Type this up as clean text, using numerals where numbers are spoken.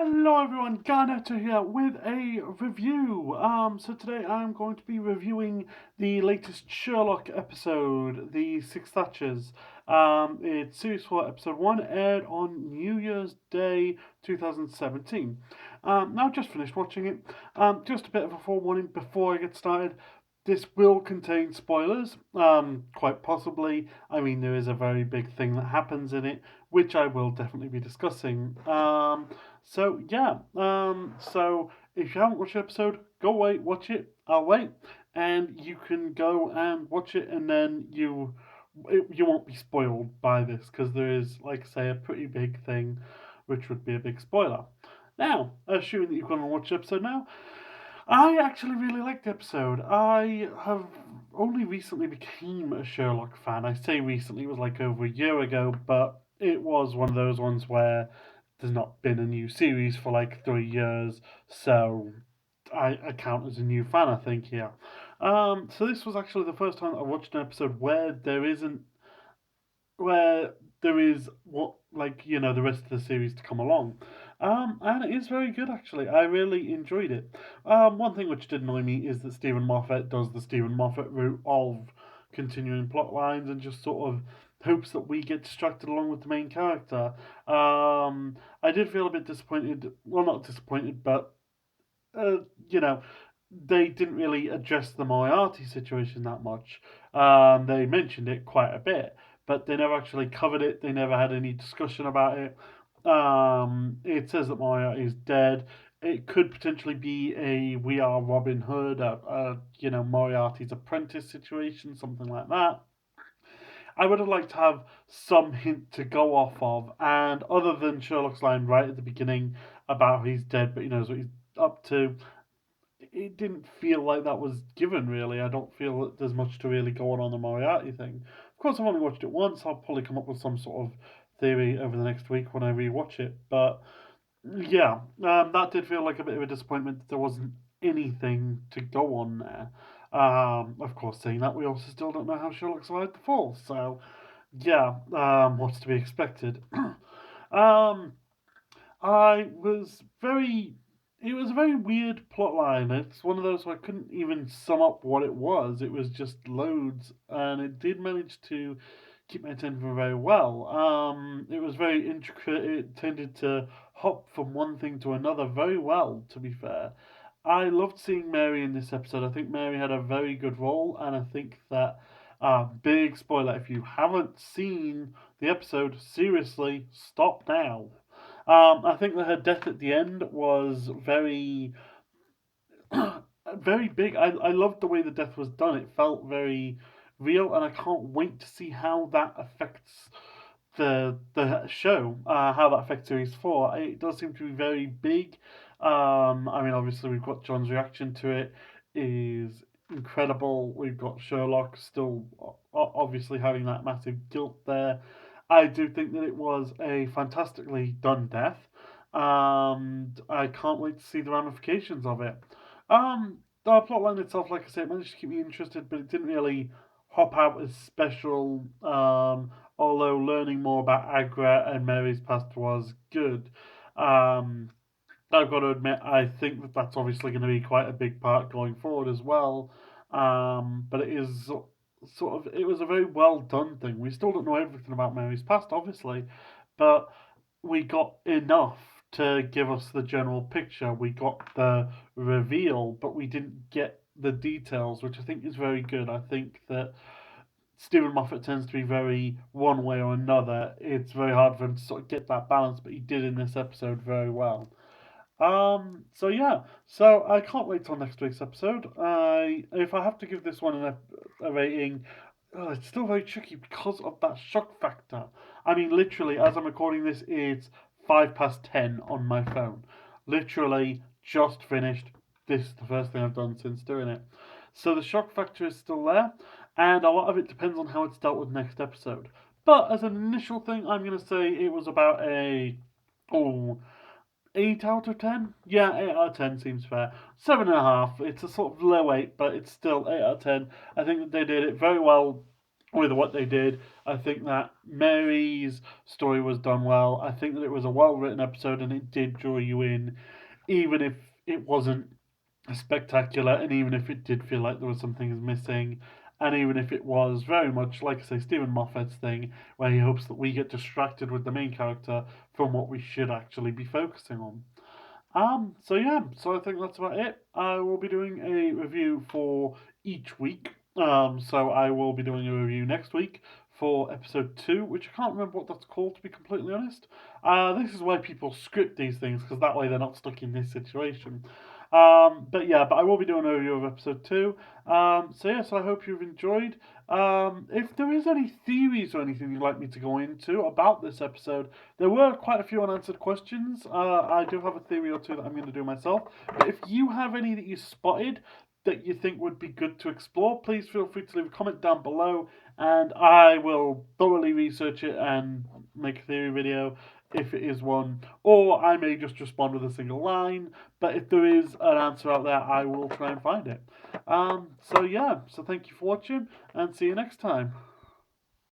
Hello everyone, Garnetto here with a review. So today I'm going to be reviewing the latest Sherlock episode, The Six Thatchers. It's Series 4, Episode 1, aired on New Year's Day 2017. Now I've just finished watching it. Just a bit of a forewarning before I get started. This will contain spoilers, quite possibly. I mean, there is a very big thing that happens in it, which I will definitely be discussing. So if you haven't watched the episode, go away, watch it. I'll wait, and you can go and watch it, and then you won't be spoiled by this because there is, like I say, a pretty big thing, which would be a big spoiler. Now, assuming that you've gone and watched the episode now, I actually really liked the episode. I have only recently became a Sherlock fan. I say recently, it was like over a year ago, but it was one of those ones where there's not been a new series for like 3 years, so I count as a new fan, I think, here. So this was actually the first time I watched an episode where there is what, like, the rest of the series to come along. And it is very good, actually. I really enjoyed it. One thing which did annoy me is that Stephen Moffat does the Stephen Moffat route of continuing plot lines and just sort of hopes that we get distracted along with the main character. I did feel a bit disappointed. Well, not disappointed, but uh, you know, they didn't really address the Moriarty situation that much. They mentioned it quite a bit, but they never actually covered it. They never had any discussion about it. It says that Moriarty is dead. It could potentially be a We Are Robin Hood, Moriarty's apprentice situation, something like that. I would have liked to have some hint to go off of, and other than Sherlock's line right at the beginning about he's dead, but he knows what he's up to, it didn't feel like that was given, really. I don't feel that there's much to really go on the Moriarty thing. Of course, I've only watched it once. I'll probably come up with some sort of theory over the next week when I rewatch it. But yeah, that did feel like a bit of a disappointment that there wasn't anything to go on there. Of course, saying that, we also still don't know how Sherlock survived the fall. So yeah, what's to be expected? um, I was very. It was a very weird plot line. It's one of those where I couldn't even sum up what it was. It was just loads, and it did manage to keep my attention very well. It was very intricate. It tended to hop from one thing to another very well, to be fair. I loved seeing Mary in this episode. I think Mary had a very good role, and I think that, big spoiler, if you haven't seen the episode, seriously, stop now. I think that her death at the end was very, very big. I loved the way the death was done. It felt very real, and I can't wait to see how that affects the show. How that affects series 4. It does seem to be very big. I mean, obviously we've got John's reaction to it is incredible. We've got Sherlock still obviously having that massive guilt there. I do think that it was a fantastically done death, and I can't wait to see the ramifications of it. The plotline itself, like I said, managed to keep me interested, but it didn't really hop out as special. Although learning more about Agra and Mary's past was good. Um, I've got to admit, I think that that's obviously going to be quite a big part going forward as well. But it is sort of, it was a very well done thing. We still don't know everything about Mary's past, obviously, but we got enough to give us the general picture. We got the reveal, but we didn't get the details, which I think is very good. I think that Stephen Moffat tends to be very one way or another. It's very hard for him to sort of get that balance, but he did in this episode very well. So yeah, so I can't wait till next week's episode. If I have to give this one a rating, it's still very tricky because of that shock factor. I mean, literally, as I'm recording this, it's 10 on my phone. Literally, just finished. This is the first thing I've done since doing it. So the shock factor is still there, and a lot of it depends on how it's dealt with next episode. But as an initial thing, I'm going to say it was about a. Oh, 8 out of 10? Yeah, 8 out of 10 seems fair. 7.5. It's a sort of low 8, but it's still 8 out of 10. I think that they did it very well with what they did. I think that Mary's story was done well. I think that it was a well written episode and it did draw you in, even if it wasn't spectacular, and even if it did feel like there was some things missing, and even if it was very much, like I say, Stephen Moffat's thing, where he hopes that we get distracted with the main character from what we should actually be focusing on. So yeah, so I think that's about it. I will be doing a review for each week. So I will be doing a review next week for episode 2, which I can't remember what that's called, to be completely honest. This is why people script these things, because that way they're not stuck in this situation. But yeah, but I will be doing a review of episode 2. So yeah, so I hope you've enjoyed. If there is any theories or anything you'd like me to go into about this episode, there were quite a few unanswered questions. I do have a theory or two that I'm going to do myself. But if you have any that you spotted that you think would be good to explore, please feel free to leave a comment down below, and I will thoroughly research it and make a theory video if it is one, or I may just respond with a single line. But if there is an answer out there, I will try and find it. So yeah, so thank you for watching, and see you next time.